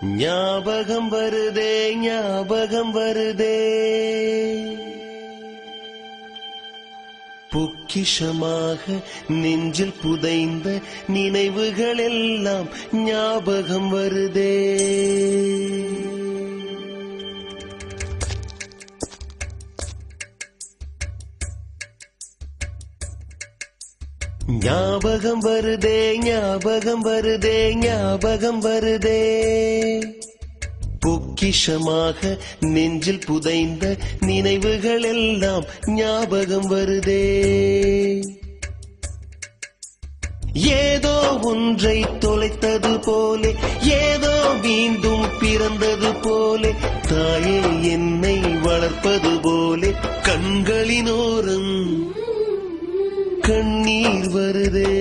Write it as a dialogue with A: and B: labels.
A: ஞாபகம் வருதே ஞாபகம் வருதே பொக்கிஷமாக நெஞ்சில் புதைந்த நினைவுகள் எல்லாம் ஞாபகம் வருதே. ஞாபகம் வருதே ஞாபகம் வருதே ஞாபகம் வருதே பொக்கிஷமாக நெஞ்சில் புதைந்த நினைவுகள் எல்லாம் ஞாபகம் வருதே. ஏதோ ஒன்றை தொலைத்தது போலே ஏதோ மீண்டும் பிறந்தது போலே தாயே என்னை வளர்ப்பது போலே கண்களினோரம் கண்ணீர் வருதே.